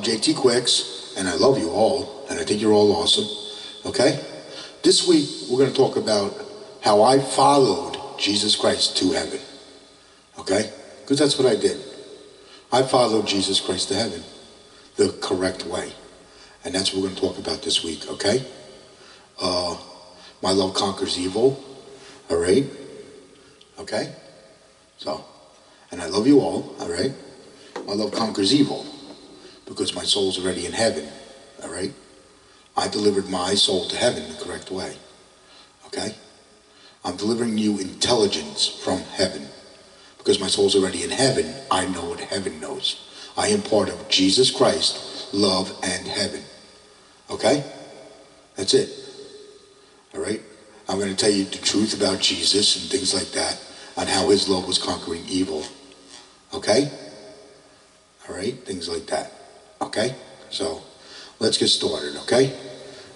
I'm JT Quicks, and I love you all, and I think you're all awesome, okay? This week, we're going to talk about how I followed Jesus Christ to heaven, okay? Because that's what I did. I followed Jesus Christ to heaven the correct way, and that's what we're going to talk about this week, okay? My love conquers evil, all right? Okay? So, and I love you all, all right? My love conquers evil because my soul's already in heaven, all right? I delivered my soul to heaven the correct way, okay? I'm delivering you intelligence from heaven because my soul's already in heaven. I know what heaven knows. I am part of Jesus Christ, love, and heaven, okay? That's it, all right? I'm going to tell you the truth about Jesus and things like that, on how his love was conquering evil, okay? All right, things like that, okay? So, let's get started, okay?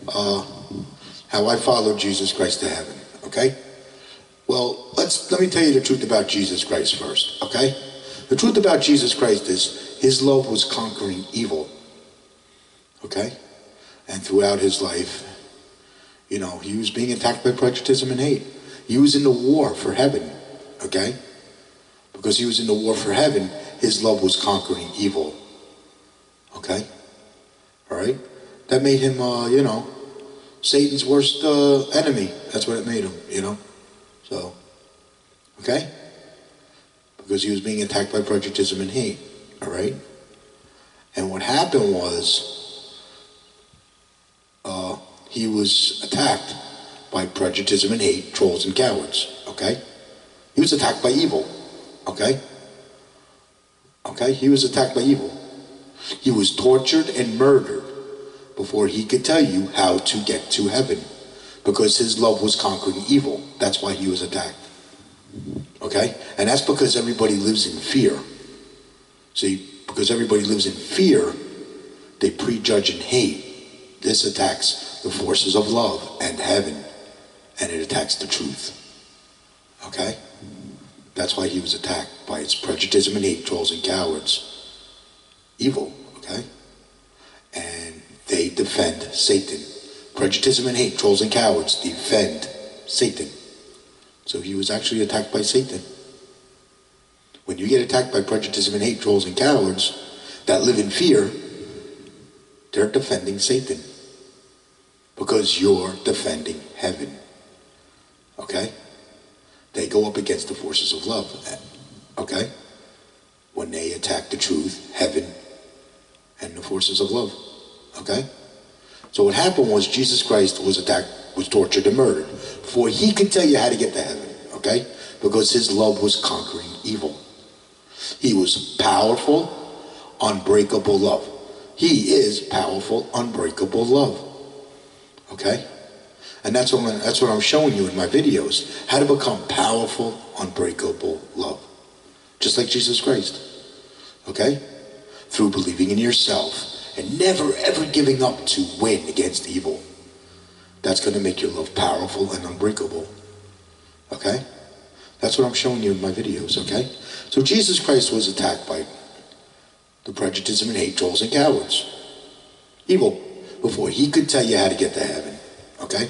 How I followed Jesus Christ to heaven, okay? Well, let me tell you the truth about Jesus Christ first, okay? The truth about Jesus Christ is his love was conquering evil, okay? And throughout his life, you know, he was being attacked by prejudice and hate. He was in the war for heaven, okay? Because he was in the war for heaven, his love was conquering evil, okay? All right? That made him, you know, Satan's worst enemy. That's what it made him, you know? So, okay? Because he was being attacked by prejudice and hate, all right? And what happened was, he was attacked by prejudice and hate, trolls and cowards, okay? He was attacked by evil, okay? Okay, he was attacked by evil. He was tortured and murdered before he could tell you how to get to heaven, because his love was conquering evil. That's why he was attacked, okay? And that's because everybody lives in fear. See, because everybody lives in fear, they prejudge and hate. This attacks the forces of love and heaven, and it attacks the truth, okay? That's why he was attacked by its prejudice and hate, trolls and cowards. Evil, okay? And they defend Satan. Prejudice and hate, trolls and cowards defend Satan. So he was actually attacked by Satan. When you get attacked by prejudice and hate, trolls and cowards that live in fear, they're defending Satan. Because you're defending heaven, okay? They go up against the forces of love, okay? When they attack the truth, heaven, and the forces of love, okay? So what happened was Jesus Christ was attacked, was tortured and murdered before he could tell you how to get to heaven, okay? Because his love was conquering evil. He was powerful, unbreakable love. He is powerful, unbreakable love, okay? And that's what I'm showing you in my videos. How to become powerful, unbreakable love. Just like Jesus Christ. Okay? Through believing in yourself and never ever giving up to win against evil. That's going to make your love powerful and unbreakable. Okay? That's what I'm showing you in my videos, okay? So Jesus Christ was attacked by the prejudice and hate, trolls and cowards. Evil. Before he could tell you how to get to heaven. Okay?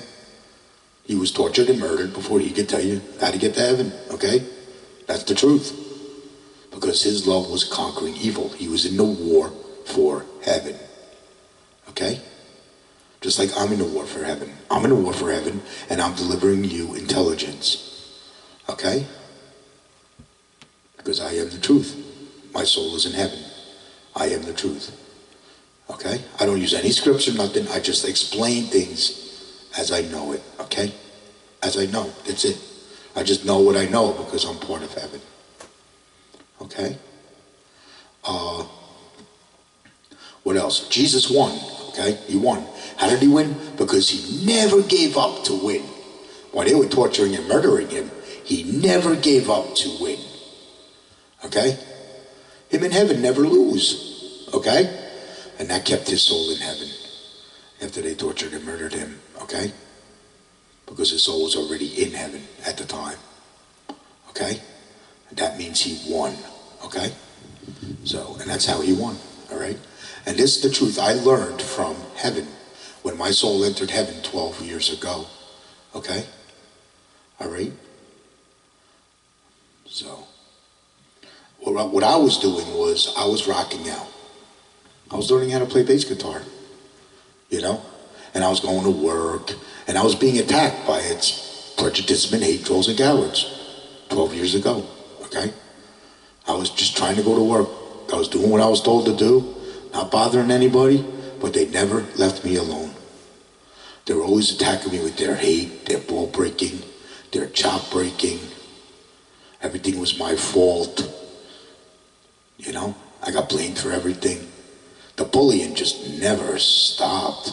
He was tortured and murdered before he could tell you how to get to heaven, okay? That's the truth. Because his love was conquering evil. He was in the war for heaven, okay? Just like I'm in the war for heaven. I'm in the war for heaven, and I'm delivering you intelligence, okay? Because I am the truth. My soul is in heaven. I am the truth, okay? I don't use any scripts or nothing. I just explain things as I know it, okay? As I know, that's it. I just know what I know because I'm part of heaven, okay? What else? Jesus won, okay? He won. How did he win? Because he never gave up to win. While they were torturing and murdering him, he never gave up to win, okay? Him in heaven never lose, okay? And that kept his soul in heaven after they tortured and murdered him, okay? Because his soul was already in heaven at the time, okay? And that means he won, okay? So, and that's how he won, all right? And this is the truth I learned from heaven when my soul entered heaven 12 years ago. Okay? All right? So, what I was doing was I was rocking out. I was learning how to play bass guitar, you know? And I was going to work, and I was being attacked by its prejudice and hate, trolls and cowards 12 years ago, okay? I was just trying to go to work. I was doing what I was told to do, not bothering anybody, but they never left me alone. They were always attacking me with their hate, their ball breaking, their chop breaking. Everything was my fault. You know, I got blamed for everything. The bullying just never stopped.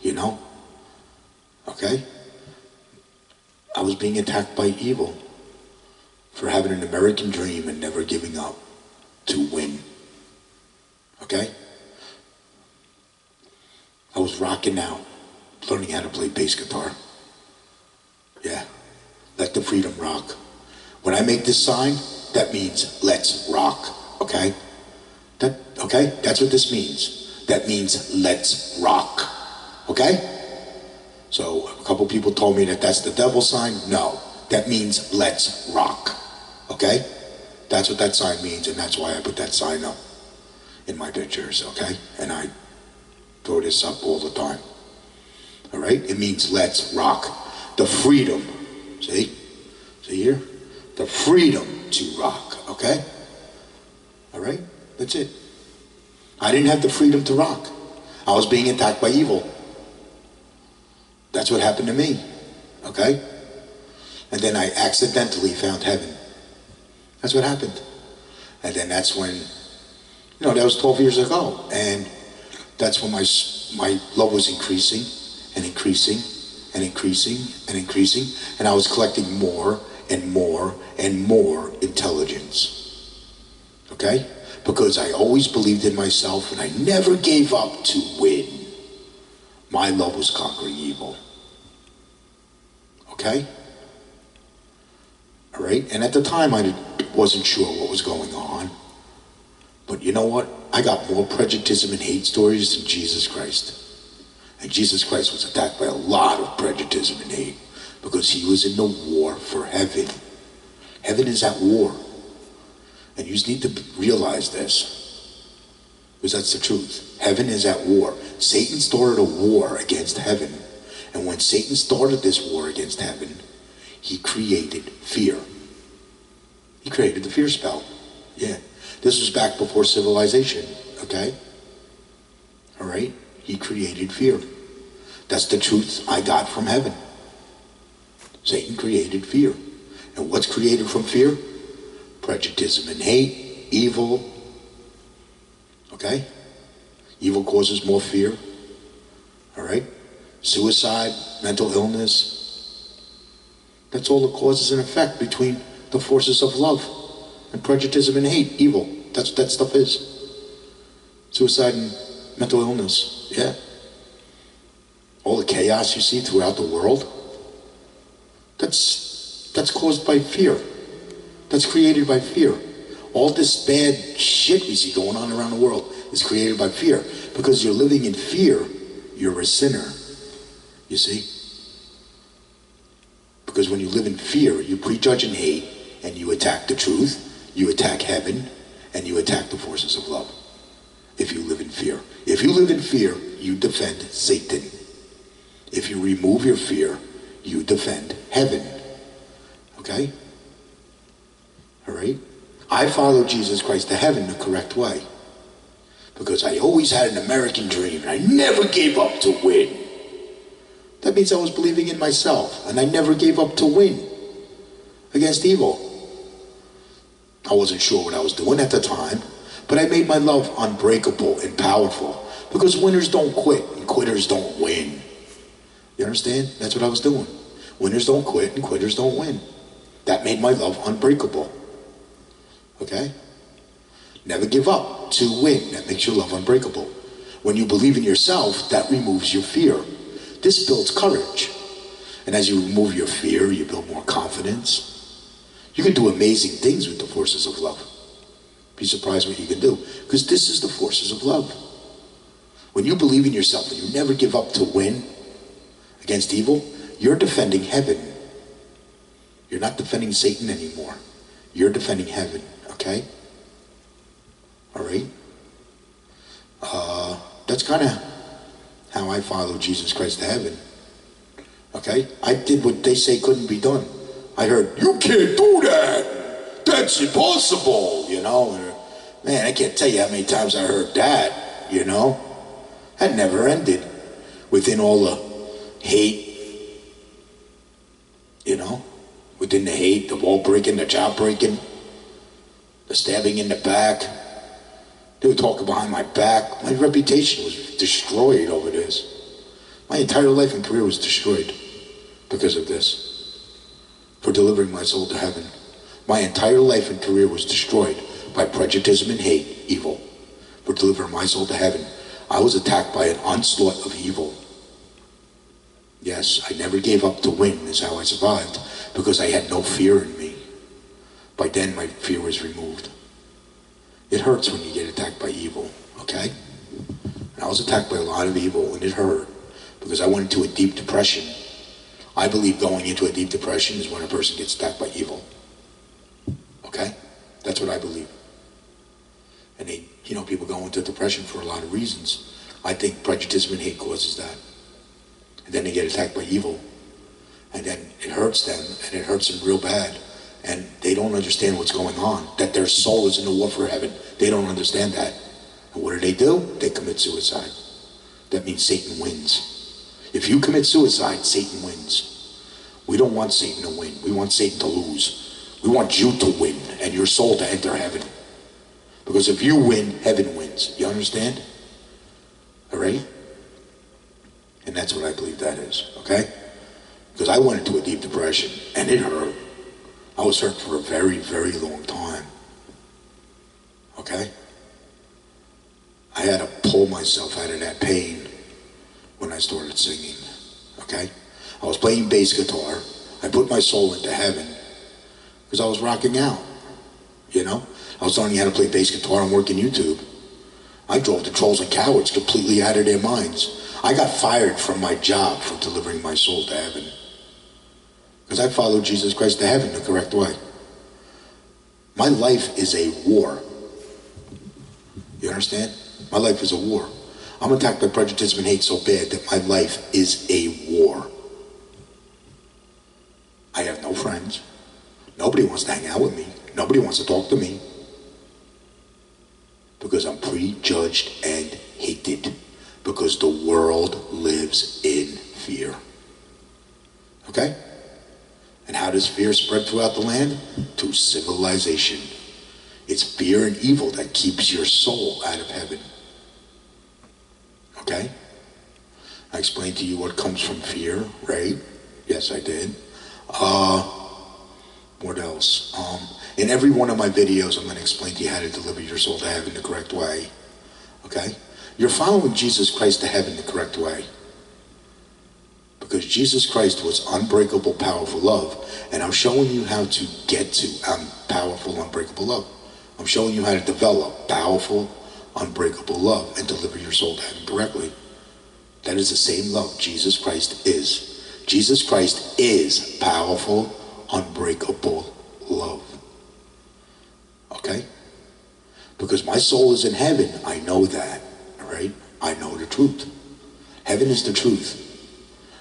You know? Okay? I was being attacked by evil for having an American dream and never giving up to win. Okay? I was rocking out, learning how to play bass guitar. Yeah. Let the freedom rock. When I make this sign, that means let's rock. Okay? Okay? That's what this means. That means let's rock. Okay? So a couple people told me that that's the devil sign. No. That means let's rock. Okay? That's what that sign means, and that's why I put that sign up in my pictures, okay? And I throw this up all the time. All right? It means let's rock. The freedom. See? See here? The freedom to rock, okay? All right? That's it. I didn't have the freedom to rock. I was being attacked by evil. That's what happened to me, okay? And then I accidentally found heaven. That's what happened. And then that's when, you know, that was 12 years ago. And that's when my love was increasing and increasing and increasing and increasing. And I was collecting more and more and more intelligence. Okay? Because I always believed in myself and I never gave up to win. My love was conquering evil. Okay? All right? And at the time I wasn't sure what was going on. But you know what? I got more prejudice and hate stories than Jesus Christ. And Jesus Christ was attacked by a lot of prejudice and hate because he was in the war for heaven. Heaven is at war. And you just need to realize this. Because that's the truth. Heaven is at war. Satan started a war against heaven. And when Satan started this war against heaven, he created fear. He created the fear spell. Yeah. This was back before civilization. Okay? All right? He created fear. That's the truth I got from heaven. Satan created fear. And what's created from fear? Prejudice and hate, evil. Okay? Evil causes more fear. All right? Suicide, mental illness. That's all the causes and effect between the forces of love and prejudice and hate, evil. That's what that stuff is. Suicide and mental illness. Yeah. All the chaos you see throughout the world, that's caused by fear. That's created by fear. All this bad shit we see going on around the world is created by fear. Because you're living in fear, you're a sinner. You see? Because when you live in fear, you prejudge and hate, and you attack the truth, you attack heaven, and you attack the forces of love. If you live in fear. If you live in fear, you defend Satan. If you remove your fear, you defend heaven. Okay? All right? I followed Jesus Christ to heaven the correct way. Because I always had an American dream, and I never gave up to win. That means I was believing in myself, and I never gave up to win against evil. I wasn't sure what I was doing at the time, but I made my love unbreakable and powerful. Because winners don't quit, and quitters don't win. You understand? That's what I was doing. Winners don't quit, and quitters don't win. That made my love unbreakable. Okay? Never give up to win. That makes your love unbreakable. When you believe in yourself, that removes your fear. This builds courage. And as you remove your fear, you build more confidence. You can do amazing things with the forces of love. Be surprised what you can do. Because this is the forces of love. When you believe in yourself and you never give up to win against evil, you're defending heaven. You're not defending Satan anymore. You're defending heaven, okay? All right? That's kind of how I follow Jesus Christ to heaven. Okay? I did what they say couldn't be done. I heard, you can't do that. That's impossible, you know? Man, I can't tell you how many times I heard that, you know? That never ended. Within all the hate, you know? Within the hate, the wall breaking, the jaw breaking, the stabbing in the back. They would talk behind my back. My reputation was destroyed over this. My entire life and career was destroyed because of this. For delivering my soul to heaven. My entire life and career was destroyed by prejudice and hate, evil. For delivering my soul to heaven. I was attacked by an onslaught of evil. Yes, I never gave up to win is how I survived. Because I had no fear in me. By then my fear was removed. It hurts when you get attacked by evil, okay? And I was attacked by a lot of evil, and it hurt. Because I went into a deep depression. I believe going into a deep depression is when a person gets attacked by evil. Okay? That's what I believe. And they, you know, people go into depression for a lot of reasons. I think prejudice and hate causes that. And then they get attacked by evil. And then it hurts them, and it hurts them real bad. And they don't understand what's going on. That their soul is in the war for heaven. They don't understand that. And what do? They commit suicide. That means Satan wins. If you commit suicide, Satan wins. We don't want Satan to win. We want Satan to lose. We want you to win and your soul to enter heaven. Because if you win, heaven wins. You understand? All right? And that's what I believe that is. Okay? Because I went into a deep depression, and it hurt. I was hurt for a very, very long time. Okay? I had to pull myself out of that pain when I started singing. Okay? I was playing bass guitar. I put my soul into heaven because I was rocking out. You know? I was learning how to play bass guitar and work in YouTube. I drove the trolls and cowards completely out of their minds. I got fired from my job for delivering my soul to heaven. Because I followed Jesus Christ to heaven the correct way. My life is a war. You understand? My life is a war. I'm attacked by prejudice and hate so bad that my life is a war. I have no friends. Nobody wants to hang out with me. Nobody wants to talk to me. Because I'm prejudged and hated. Because the world lives in fear. Okay? And how does fear spread throughout the land? To civilization. It's fear and evil that keeps your soul out of heaven. Okay? I explained to you what comes from fear, right? Yes, I did. What else? In every one of my videos, I'm going to explain to you how to deliver your soul to heaven the correct way. Okay? You're following Jesus Christ to heaven the correct way. Because Jesus Christ was unbreakable, powerful love. And I'm showing you how to get to powerful, unbreakable love. I'm showing you how to develop powerful, unbreakable love and deliver your soul to heaven correctly. That is the same love Jesus Christ is. Jesus Christ is powerful, unbreakable love. Okay? Because my soul is in heaven, I know that. All right? I know the truth. Heaven is the truth.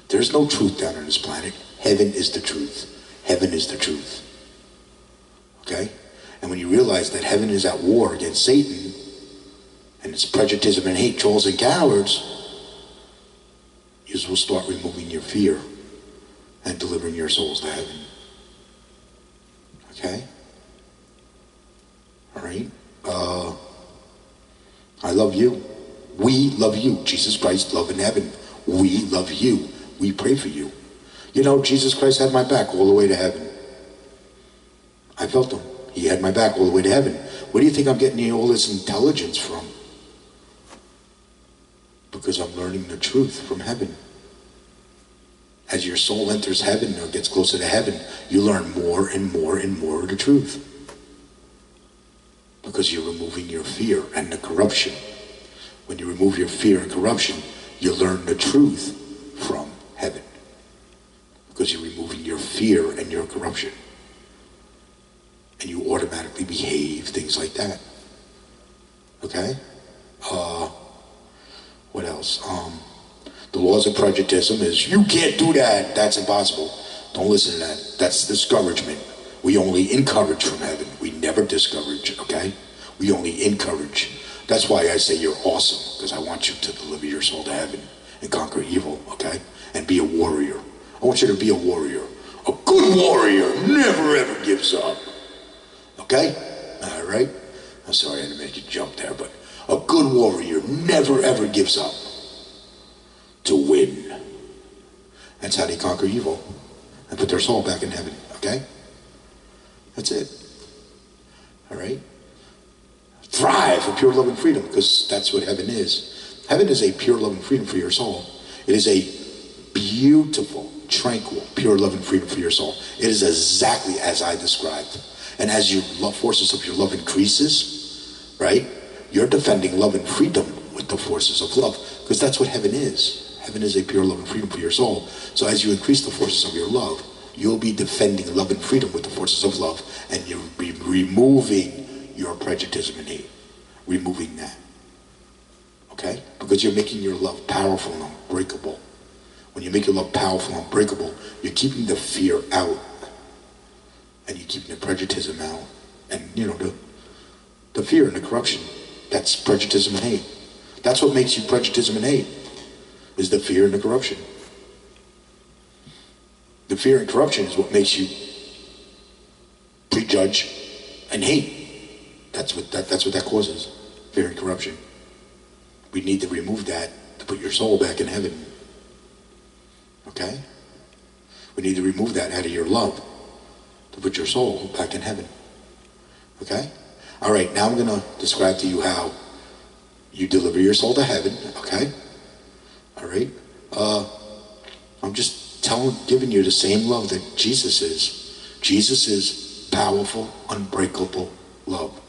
There's no truth down on this planet. Heaven is the truth. Heaven is the truth. Okay? And when you realize that heaven is at war against Satan, and it's prejudice and hate, trolls and cowards, you will start removing your fear and delivering your souls to heaven. Okay? All right? I love you. We love you. Jesus Christ, love in heaven. We love you. We pray for you. You know, Jesus Christ had my back all the way to heaven. I felt him. He had my back all the way to heaven. Where do you think I'm getting all this intelligence from? Because I'm learning the truth from heaven. As your soul enters heaven or gets closer to heaven, you learn more and more and more of the truth. Because you're removing your fear and the corruption. When you remove your fear and corruption, you learn the truth from heaven. Because you're removing your fear and your corruption. And you automatically behave, things like that. Okay? What else? The laws of prejudicism is, you can't do that, that's impossible. Don't listen to that. That's discouragement. We only encourage from heaven. We never discourage, okay? We only encourage. That's why I say you're awesome, because I want you to deliver your soul to heaven and conquer evil, okay? And be a warrior. I want you to be a warrior. A good warrior never ever gives up. Okay? All right? I'm sorry I didn't make you jump there, but a good warrior never ever gives up to win. That's how they conquer evil and put their soul back in heaven. Okay? That's it. All right? Thrive for pure love and freedom, because that's what heaven is. Heaven is a pure love and freedom for your soul. It is a beautiful, tranquil, pure love and freedom for your soul. It is exactly as I described. And as your love forces of your love increases, right, you're defending love and freedom with the forces of love, because that's what heaven is. Heaven is a pure love and freedom for your soul. So as you increase the forces of your love, you'll be defending love and freedom with the forces of love, and you'll be removing your prejudice and hate. Removing that. Okay? Because you're making your love powerful and unbreakable. When you make your love powerful and unbreakable, you're keeping the fear out. And you're keeping the prejudice out. And, you know, the fear and the corruption, that's prejudice and hate. That's what makes you prejudice and hate, is the fear and the corruption. The fear and corruption is what makes you prejudge and hate. That's what that causes, fear and corruption. We need to remove that to put your soul back in heaven. Okay? We need to remove that out of your love to put your soul back in heaven. Okay? All right, now I'm going to describe to you how you deliver your soul to heaven. Okay? All right? I'm just giving you the same love that Jesus is. Jesus is powerful, unbreakable love.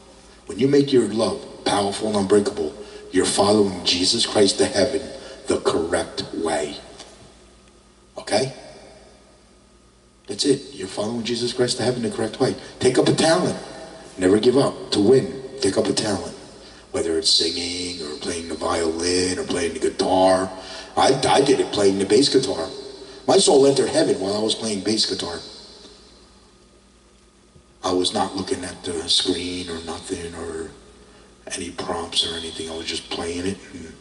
When you make your love powerful and unbreakable, you're following Jesus Christ to heaven the correct way. Okay? That's it. You're following Jesus Christ to heaven the correct way. Take up a talent. Never give up. To win, take up a talent. Whether it's singing or playing the violin or playing the guitar. I did it playing the bass guitar. My soul entered heaven while I was playing bass guitar. I was not looking at the screen or nothing or any prompts or anything. I was just playing it, and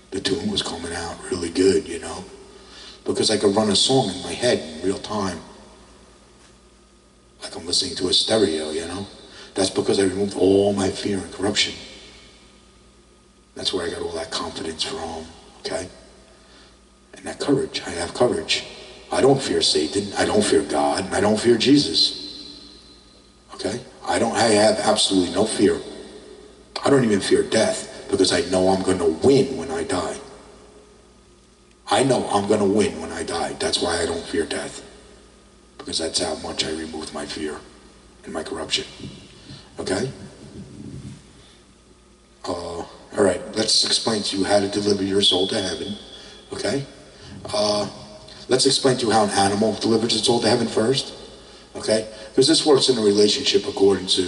the tune was coming out really good, you know, because I could run a song in my head in real time, like I'm listening to a stereo, you know. That's because I removed all my fear and corruption. That's where I got all that confidence from, okay? And that courage. I have courage. I don't fear Satan. I don't fear God. And I don't fear Jesus. Okay? I have absolutely no fear. I don't even fear death, because I know I'm going to win when I die. I know I'm going to win when I die. That's why I don't fear death, because that's how much I removed my fear and my corruption. Okay? All right, let's explain to you how to deliver your soul to heaven. Okay? Let's explain to you how an animal delivers its soul to heaven first. Okay? Because this works in a relationship according to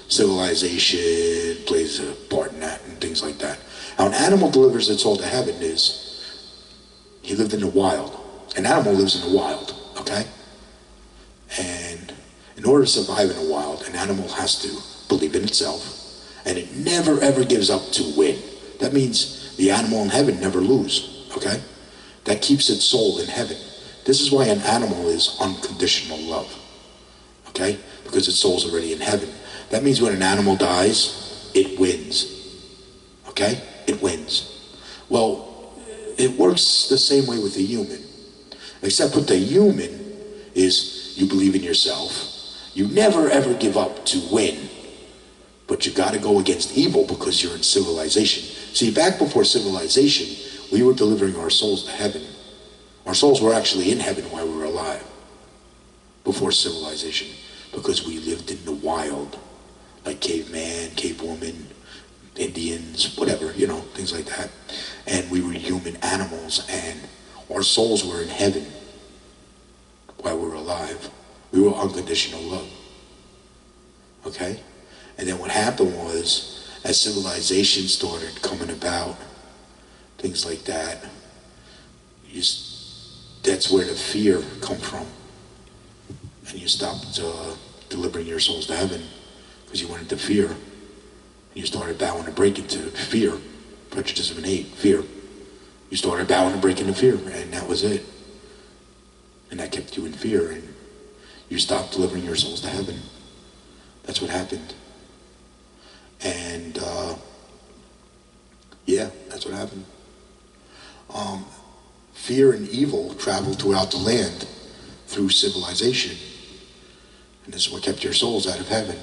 civilization, plays a part in that, and things like that. How an animal delivers its soul to heaven is, he lived in the wild. An animal lives in the wild, okay? And in order to survive in the wild, an animal has to believe in itself, and it never ever gives up to win. That means the animal in heaven never lose, okay? That keeps its soul in heaven. This is why an animal is unconditional love. Okay? Because its soul's already in heaven. That means when an animal dies, it wins. Okay? It wins. Well, it works the same way with the human. Except with the human is you believe in yourself. You never ever give up to win. But you got to go against evil because you're in civilization. See, back before civilization, we were delivering our souls to heaven. Our souls were actually in heaven while we were alive. Before civilization. Because we lived in the wild. Like caveman, cavewoman, Indians, whatever, things like that. And we were human animals, and our souls were in heaven while we were alive. We were unconditional love. Okay? And then what happened was, as civilization started coming about, things like that, that's where the fear come from. And you stopped delivering your souls to heaven because you went into fear. And you started bowing to break into fear. Prejudice and hate, fear. You started bowing to break into fear, and that was it. And that kept you in fear, and you stopped delivering your souls to heaven. That's what happened. And yeah, that's what happened. Fear and evil traveled throughout the land through civilization. And this is what kept your souls out of heaven.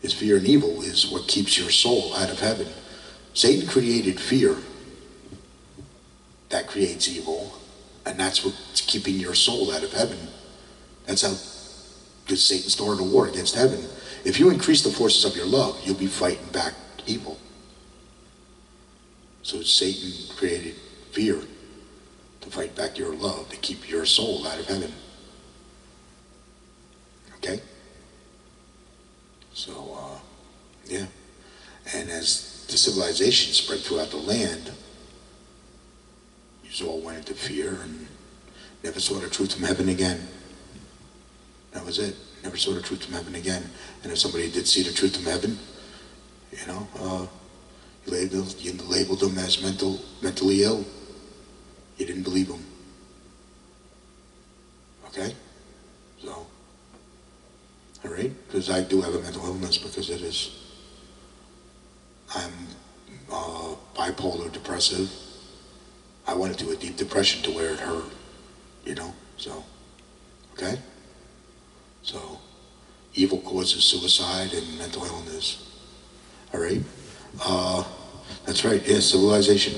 Is fear and evil is what keeps your soul out of heaven. Satan created fear. That creates evil. And that's what's keeping your soul out of heaven. That's how Satan started a war against heaven. If you increase the forces of your love, you'll be fighting back evil. So Satan created fear to fight back your love, to keep your soul out of heaven. Okay? So, yeah. And as the civilization spread throughout the land, you all went into fear and never saw the truth from heaven again. That was it. Never saw the truth from heaven again. And if somebody did see the truth from heaven, you labeled them as mentally ill. You didn't believe them. Okay? So, all right? Because I do have a mental illness because it is. I'm bipolar depressive. I went into a deep depression to where it hurt, so, okay? So, evil causes suicide and mental illness, all right? That's right, yeah, civilization,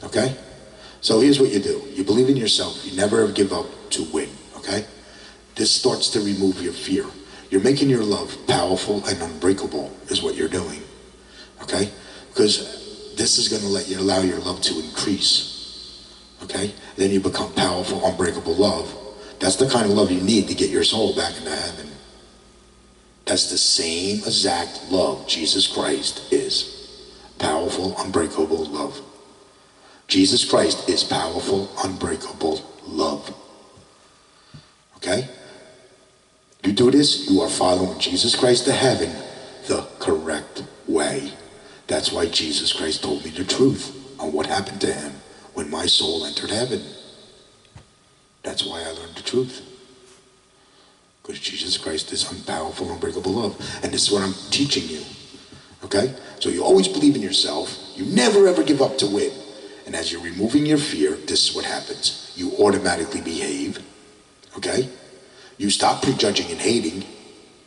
okay? So here's what you do. You believe in yourself. You never ever give up to win, okay? This starts to remove your fear. You're making your love powerful and unbreakable is what you're doing, okay? Because this is going to allow your love to increase. Okay? Then you become powerful, unbreakable love. That's the kind of love you need to get your soul back into heaven. That's the same exact love Jesus Christ is. Powerful, unbreakable love. Jesus Christ is powerful, unbreakable love. Okay? You do this, you are following Jesus Christ to heaven the correct way. That's why Jesus Christ told me the truth on what happened to him when my soul entered heaven. That's why I learned the truth. Because Jesus Christ is unpowerful, unbreakable love. And this is what I'm teaching you. Okay? So you always believe in yourself. You never ever give up to win. And as you're removing your fear, this is what happens. You automatically behave. Okay? You stop prejudging and hating.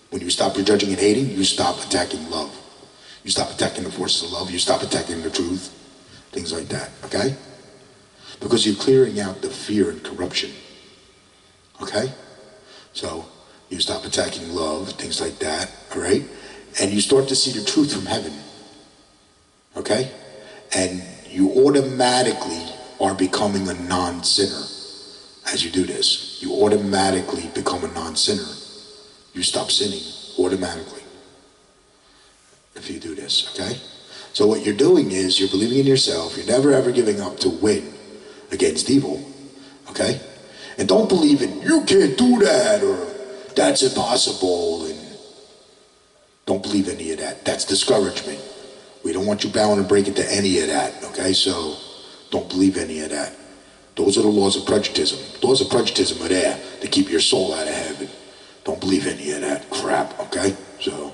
When you stop prejudging and hating, you stop attacking love. You stop attacking the forces of love. You stop attacking the truth. Things like that. Okay? Because you're clearing out the fear and corruption. Okay? So, you stop attacking love, things like that, all right? And you start to see the truth from heaven. Okay? And you automatically are becoming a non-sinner as you do this. You automatically become a non-sinner. You stop sinning automatically if you do this, okay? So what you're doing is you're believing in yourself. You're never ever giving up to win against evil, okay? And don't believe in, you can't do that, or that's impossible, and don't believe any of that. That's discouragement. We don't want you bowing and breaking to any of that, okay? So don't believe any of that. Those are the laws of prejudice. Laws of prejudice are there to keep your soul out of heaven. Don't believe any of that crap, okay? So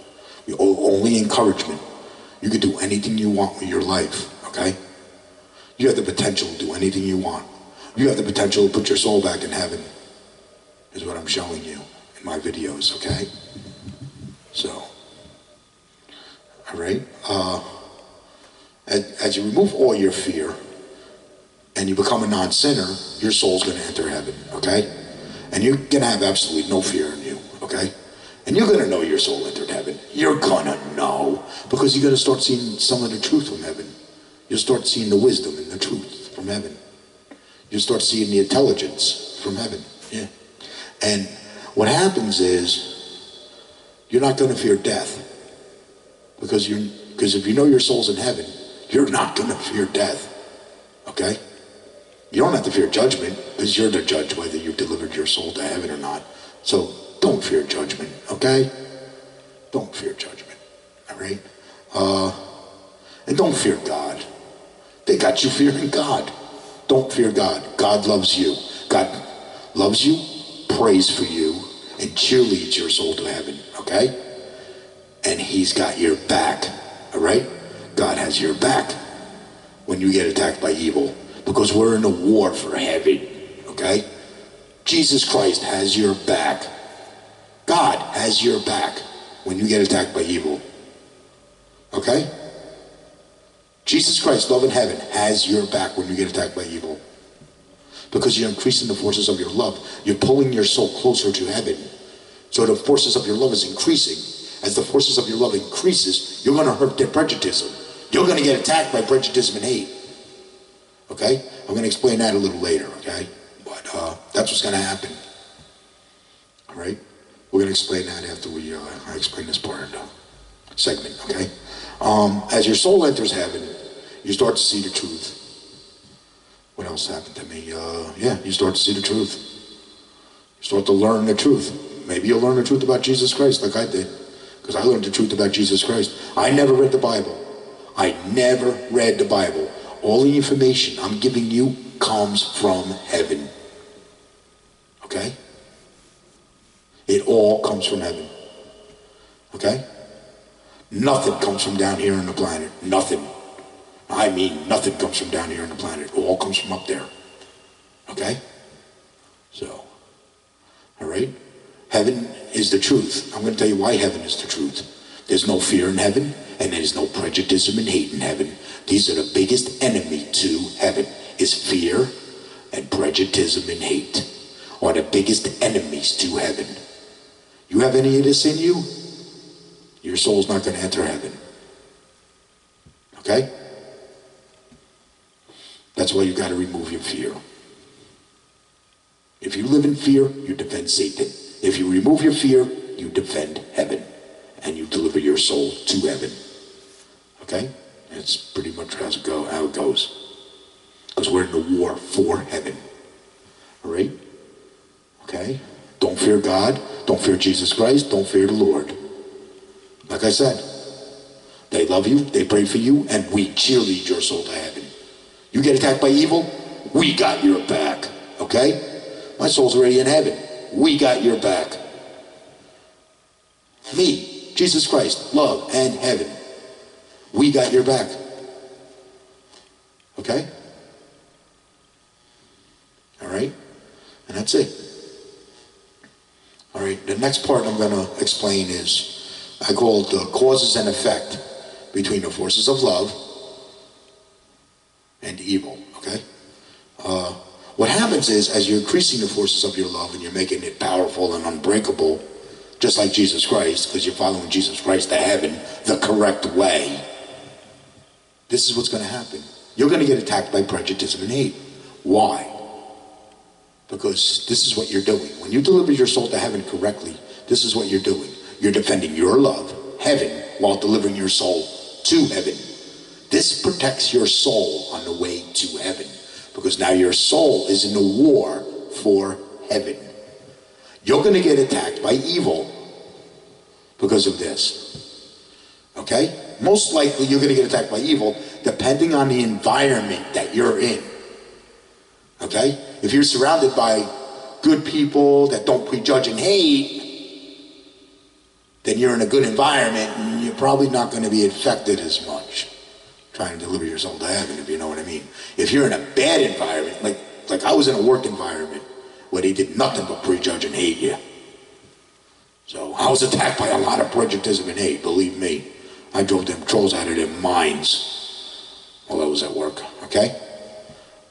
only encouragement. You can do anything you want with your life, okay? You have the potential to do anything you want. You have the potential to put your soul back in heaven, is what I'm showing you in my videos, okay? So, all right? As you remove all your fear and you become a non-sinner, your soul's going to enter heaven, okay? And you're going to have absolutely no fear in you, okay? And you're going to know your soul entered heaven. You're going to know. Because you're going to start seeing some of the truth from heaven. You'll start seeing the wisdom and the truth from heaven. You'll start seeing the intelligence from heaven. Yeah. And what happens is, you're not going to fear death. Because if you know your soul's in heaven, you're not going to fear death. Okay? You don't have to fear judgment, because you're the judge whether you've delivered your soul to heaven or not. So don't fear judgment, okay? Don't fear judgment, all right? And don't fear God. They got you fearing God. Don't fear God. God loves you. God loves you, prays for you, and cheerleads your soul to heaven, okay? And he's got your back, all right? God has your back when you get attacked by evil, because we're in a war for heaven, okay? Jesus Christ has your back. God has your back when you get attacked by evil, okay? Jesus Christ, love in heaven, has your back when you get attacked by evil, because you're increasing the forces of your love. You're pulling your soul closer to heaven. So the forces of your love is increasing. As the forces of your love increases, you're going to hurt their prejudice. You're going to get attacked by prejudice and hate. Okay? I'm going to explain that a little later, okay? But that's what's going to happen. All right? We're going to explain that after I explain this part of the segment, okay? As your soul enters heaven, you start to see the truth. What else happened to me? You start to see the truth. You start to learn the truth. Maybe you'll learn the truth about Jesus Christ like I did. Because I learned the truth about Jesus Christ. I never read the Bible. I never read the Bible. All the information I'm giving you comes from heaven. Okay? It all comes from heaven. Okay? Nothing comes from down here on the planet. Nothing. I mean, nothing comes from down here on the planet. It all comes from up there. Okay? So, all right? Heaven is the truth. I'm going to tell you why heaven is the truth. There's no fear in heaven, and there's no prejudice and hate in heaven. These are the biggest enemy to heaven, is fear and prejudice and hate are the biggest enemies to heaven. You have any of this in you, your soul's not going to enter heaven. Okay? That's why you got to remove your fear. If you live in fear, you defend Satan. If you remove your fear, you defend heaven. And you deliver your soul to heaven. Okay? That's pretty much how it goes. Because we're in the war for heaven. All right? Okay? Don't fear God. Don't fear Jesus Christ. Don't fear the Lord. Like I said, they love you, they pray for you, and we cheerlead your soul to heaven. You get attacked by evil, we got your back. Okay? My soul's already in heaven. We got your back. Me, Jesus Christ, love, and heaven. We got your back. Okay? All right? And that's it. All right, the next part I'm going to explain is, I call it the causes and effect between the forces of love and evil, okay? What happens is, as you're increasing the forces of your love and you're making it powerful and unbreakable, just like Jesus Christ, because you're following Jesus Christ to heaven the correct way, this is what's going to happen. You're going to get attacked by prejudice and hate. Why? Because this is what you're doing. When you deliver your soul to heaven correctly, this is what you're doing. You're defending your love, heaven, while delivering your soul to heaven. This protects your soul on the way to heaven. Because now your soul is in the war for heaven. You're going to get attacked by evil because of this. Okay? Most likely you're going to get attacked by evil depending on the environment that you're in. Okay? If you're surrounded by good people that don't prejudge and hate, then you're in a good environment and you're probably not going to be affected as much trying to deliver your soul to heaven, if you know what I mean. If you're in a bad environment, like I was in a work environment where they did nothing but prejudge and hate you. So I was attacked by a lot of prejudice and hate, believe me. I drove them trolls out of their minds while I was at work, okay?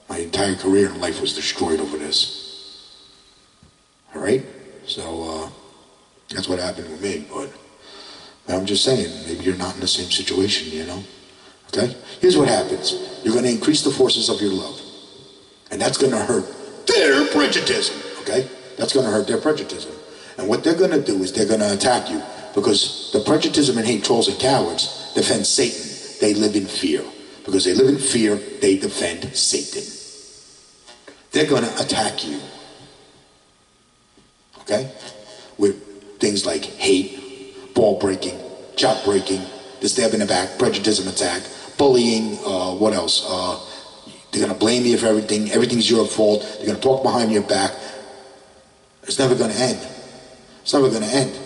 My entire career in life was destroyed over this. All right? So, That's what happened with me, but I'm just saying, maybe you're not in the same situation, you know? Okay? Here's what happens. You're going to increase the forces of your love. And that's going to hurt their prejudice. Okay? That's going to hurt their prejudice. And what they're going to do is they're going to attack you. Because the prejudice and hate trolls and cowards defend Satan. They live in fear. Because they live in fear, they defend Satan. They're going to attack you. Okay? With things like hate, ball breaking, chop breaking, the stab in the back, prejudice attack, bullying, what else? They're going to blame you for everything. Everything's your fault. They're going to talk behind your back. It's never going to end. It's never going to end.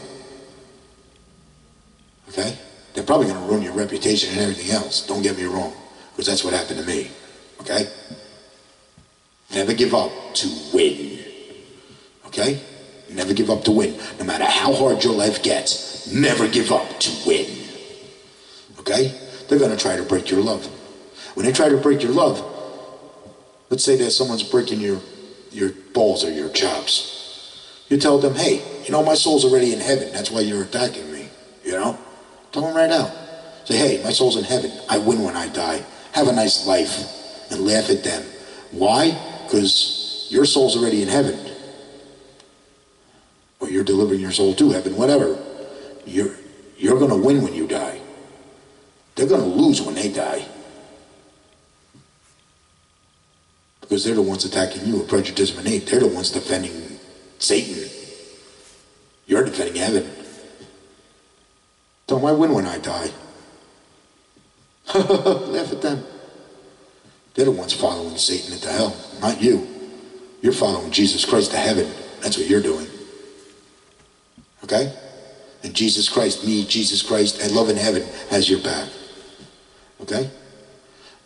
Okay? They're probably going to ruin your reputation and everything else. Don't get me wrong. Because that's what happened to me. Okay? Never give up to win. Okay? Never give up to win. No matter how hard your life gets, never give up to win. Okay? They're going to try to break your love. When they try to break your love, let's say that someone's breaking your balls or your chops. You tell them, hey, you know, my soul's already in heaven. That's why you're attacking me. You know? Tell them right out. Say, hey, my soul's in heaven. I win when I die. Have a nice life. And laugh at them. Why? Because your soul's already in heaven. Or you're delivering your soul to heaven, whatever. You're going to win when you die. They're going to lose when they die. Because they're the ones attacking you with prejudice and hate. They're the ones defending Satan. You're defending heaven. Tell them I win when I die. Laugh at them. They're the ones following Satan into hell, not you. You're following Jesus Christ to heaven. That's what you're doing. Okay? And Jesus Christ, me, Jesus Christ, and love in heaven has your back. Okay?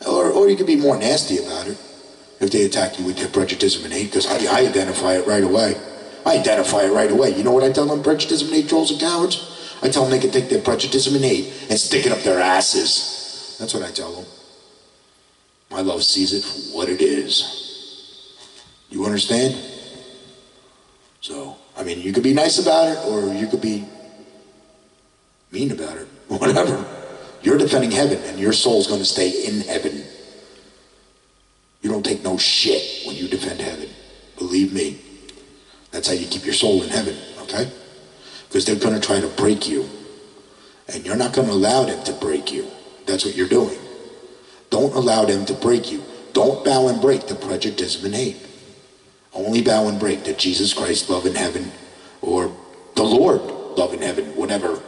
Or you could be more nasty about it if they attack you with their prejudice and hate, because I identify it right away. I identify it right away. You know what I tell them, prejudice and hate trolls and cowards? I tell them they can take their prejudice and hate and stick it up their asses. That's what I tell them. My love sees it for what it is. You understand? So, I mean, you could be nice about it, or you could be mean about it. Whatever. You're defending heaven, and your soul's going to stay in heaven. You don't take no shit when you defend heaven. Believe me. That's how you keep your soul in heaven, okay? Because they're going to try to break you. And you're not going to allow them to break you. That's what you're doing. Don't allow them to break you. Don't bow and break the prejudice and hate. Only bow and break the Jesus Christ love in heaven, or the Lord love in heaven, whatever.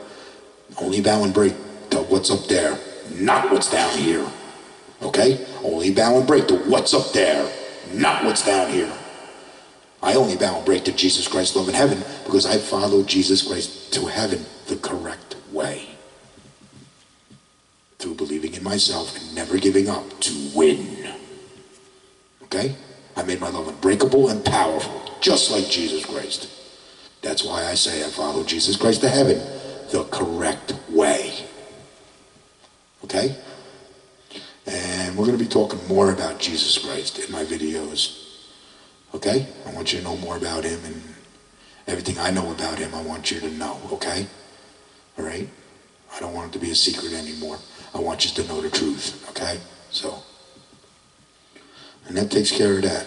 Only bow and break to what's up there, not what's down here. Okay? Only bow and break to what's up there, not what's down here. I only bow and break to Jesus Christ love in heaven because I follow Jesus Christ to heaven the correct way. Through believing in myself and never giving up to win. Okay? I made my love unbreakable and powerful, just like Jesus Christ. That's why I say I follow Jesus Christ to heaven the correct way. Okay? And we're going to be talking more about Jesus Christ in my videos. Okay? I want you to know more about him, and everything I know about him, I want you to know. Okay? All right? I don't want it to be a secret anymore. I want you to know the truth. Okay? So, and that takes care of that.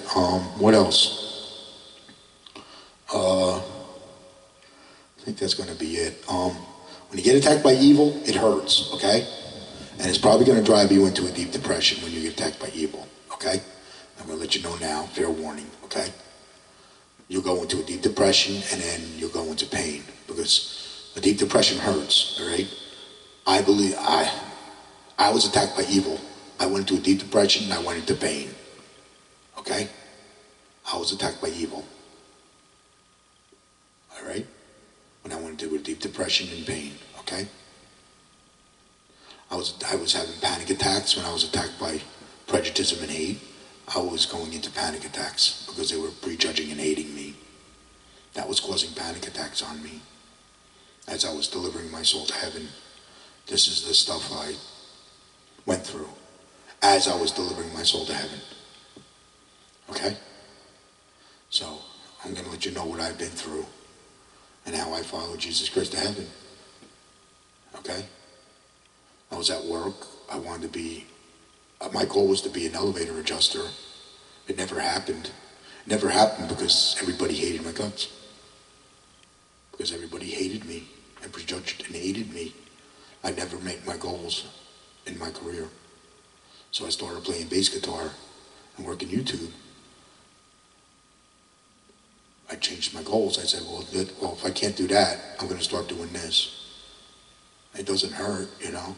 What else? I think that's going to be it. When you get attacked by evil, it hurts, okay? And it's probably going to drive you into a deep depression when you get attacked by evil, okay? I'm going to let you know now, fair warning, okay? You'll go into a deep depression, and then you'll go into pain, because a deep depression hurts, all right? I believe I was attacked by evil. I went into a deep depression, and I went into pain, okay? I was attacked by evil, all right? When I went into a deep depression and pain, okay? I was having panic attacks when I was attacked by prejudice and hate. I was going into panic attacks because they were prejudging and hating me. That was causing panic attacks on me as I was delivering my soul to heaven. This is the stuff I went through as I was delivering my soul to heaven. Okay? So, I'm going to let you know what I've been through. and how I followed Jesus Christ to heaven. Okay? I was at work. I wanted to be, my goal was to be an elevator adjuster. It never happened. It never happened because everybody hated my guts. Because everybody hated me and prejudged and hated me. I never made my goals in my career. So I started playing bass guitar and working YouTube. I changed my goals. I said, well, if I can't do that, I'm going to start doing this. It doesn't hurt, you know.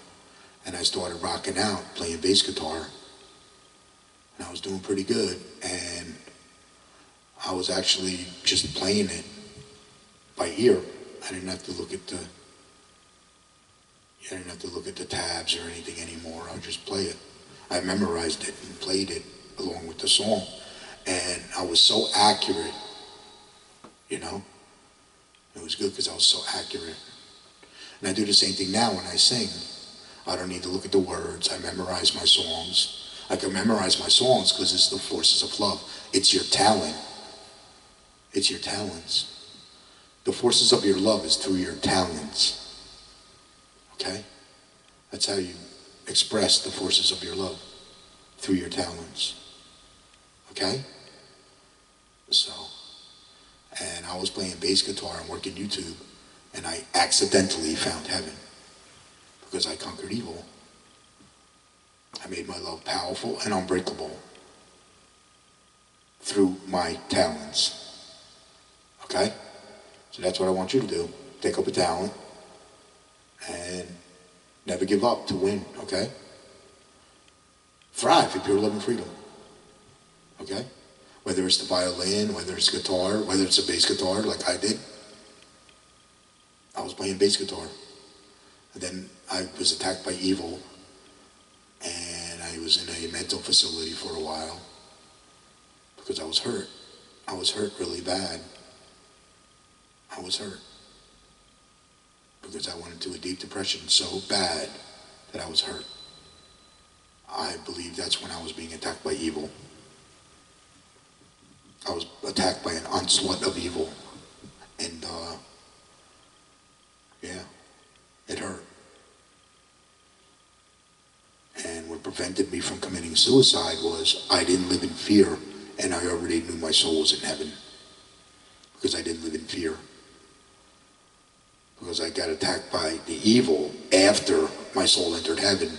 And I started rocking out, playing bass guitar. And I was doing pretty good. And I was actually just playing it by ear. I didn't have to look at the tabs or anything anymore. I would just play it. I memorized it and played it along with the song. And I was so accurate, you know. It was good because I was so accurate. And I do the same thing now when I sing. I don't need to look at the words. I memorize my songs. I can memorize my songs because it's the forces of love. It's your talent. It's your talents. The forces of your love is through your talents. Okay? That's how you express the forces of your love. Through your talents. Okay? So, and I was playing bass guitar and working YouTube, and I accidentally found heaven because I conquered evil. I made my love powerful and unbreakable through my talents. Okay? So that's what I want you to do. Take up a talent and never give up to win, okay? Thrive in pure love and freedom. Okay? Whether it's the violin, whether it's guitar, whether it's a bass guitar like I did. I was playing bass guitar. And then I was attacked by evil. And I was in a mental facility for a while. Because I was hurt. I was hurt really bad. I was hurt. Because I went into a deep depression so bad that I was hurt. I believe that's when I was being attacked by evil. I was attacked by an onslaught of evil. And, yeah, it hurt. And what prevented me from committing suicide was I didn't live in fear, and I already knew my soul was in heaven. Because I didn't live in fear. Because I got attacked by the evil after my soul entered heaven.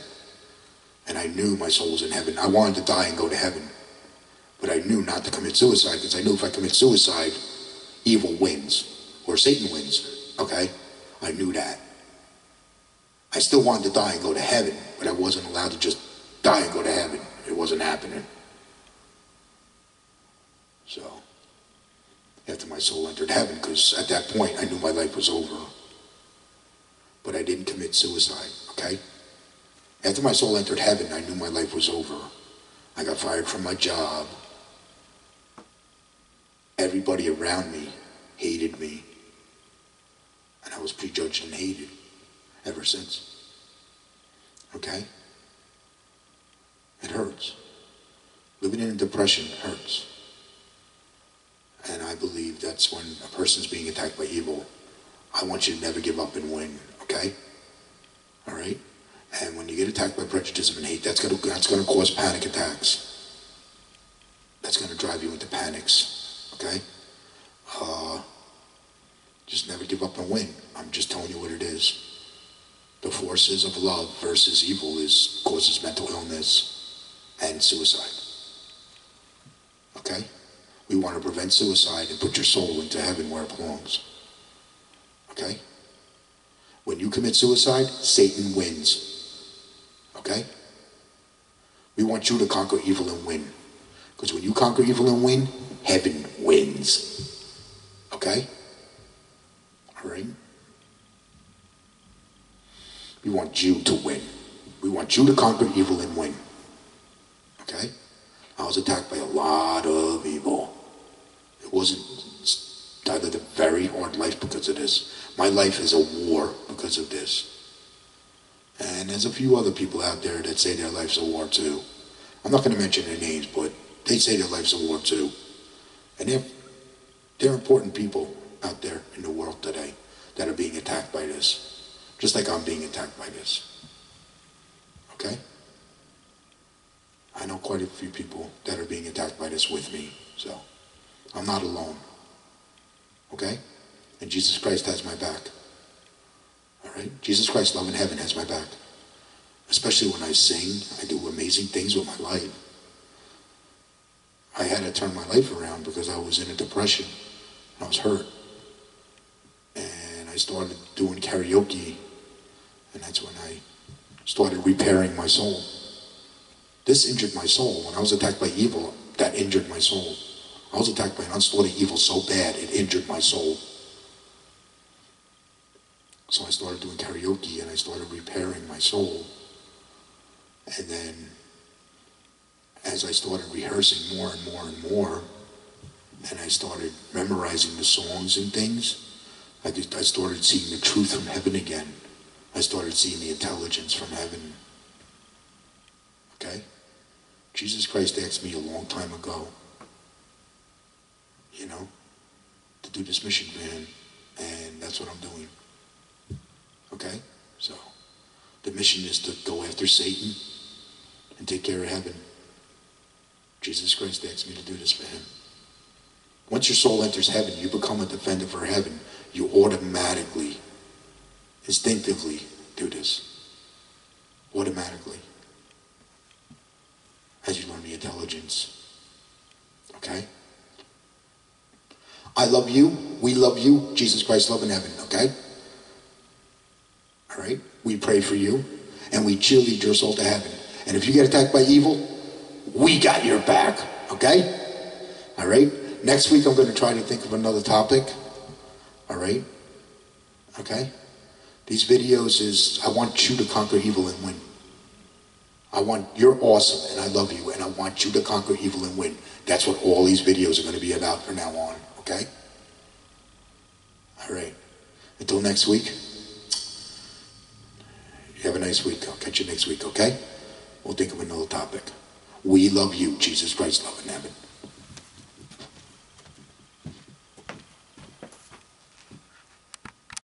And I knew my soul was in heaven. I wanted to die and go to heaven. But I knew not to commit suicide because I knew if I commit suicide, evil wins. Or Satan wins. Okay? I knew that. I still wanted to die and go to heaven, but I wasn't allowed to just die and go to heaven. It wasn't happening. So, after my soul entered heaven, because at that point I knew my life was over. But I didn't commit suicide, okay? After my soul entered heaven, I knew my life was over. I got fired from my job. Everybody around me hated me. And I was prejudged and hated ever since. Okay? It hurts. Living in a depression hurts. And I believe that's when a person's being attacked by evil. I want you to never give up and win, okay? All right? And when you get attacked by prejudice and hate, that's going to cause panic attacks. That's going to drive you into panics, okay? Just never give up and win. I'm just telling you what it is. The forces of love versus evil causes mental illness and suicide. Okay? We want to prevent suicide and put your soul into heaven where it belongs. Okay? When you commit suicide, Satan wins. Okay? We want you to conquer evil and win. Because when you conquer evil and win, heaven wins. Okay? All right? We want you to win. We want you to conquer evil and win. Okay? I was attacked by a lot of evil. It wasn't, I lived a very hard life because of this. My life is a war because of this. And there's a few other people out there that say their life's a war too. I'm not going to mention their names, but they say their life's a war too. And they're important people. out there in the world today that are being attacked by this. Just like I'm being attacked by this. Okay? I know quite a few people that are being attacked by this with me. So, I'm not alone. Okay? And Jesus Christ has my back. Alright? Jesus Christ, love in heaven, has my back. Especially when I sing, I do amazing things with my life. I had to turn my life around because I was in a depression. I was hurt. And I started doing karaoke. And that's when I started repairing my soul. This injured my soul. When I was attacked by evil, that injured my soul. I was attacked by an onslaught of evil so bad, it injured my soul. So I started doing karaoke and I started repairing my soul. And then, as I started rehearsing more and more and more, and I started memorizing the songs and things, I started seeing the truth from heaven again. I started seeing the intelligence from heaven. Okay? Jesus Christ asked me a long time ago, to do this mission for him, and that's what I'm doing. Okay? So, the mission is to go after Satan and take care of heaven. Jesus Christ asked me to do this for him. Once your soul enters heaven, you become a defender for heaven. You automatically, instinctively do this. Automatically. As you learn the intelligence. Okay? I love you. We love you. Jesus Christ, love in heaven. Okay? All right? We pray for you. And we cheerlead your soul to heaven. And if you get attacked by evil, we got your back. Okay? All right? Next week, I'm going to try to think of another topic. All right? Okay? These videos is, I want you to conquer evil and win. You're awesome, and I love you, and I want you to conquer evil and win. That's what all these videos are going to be about from now on. Okay? All right. Until next week. You have a nice week. I'll catch you next week, okay? We'll think of another topic. We love you, Jesus Christ, love in heaven.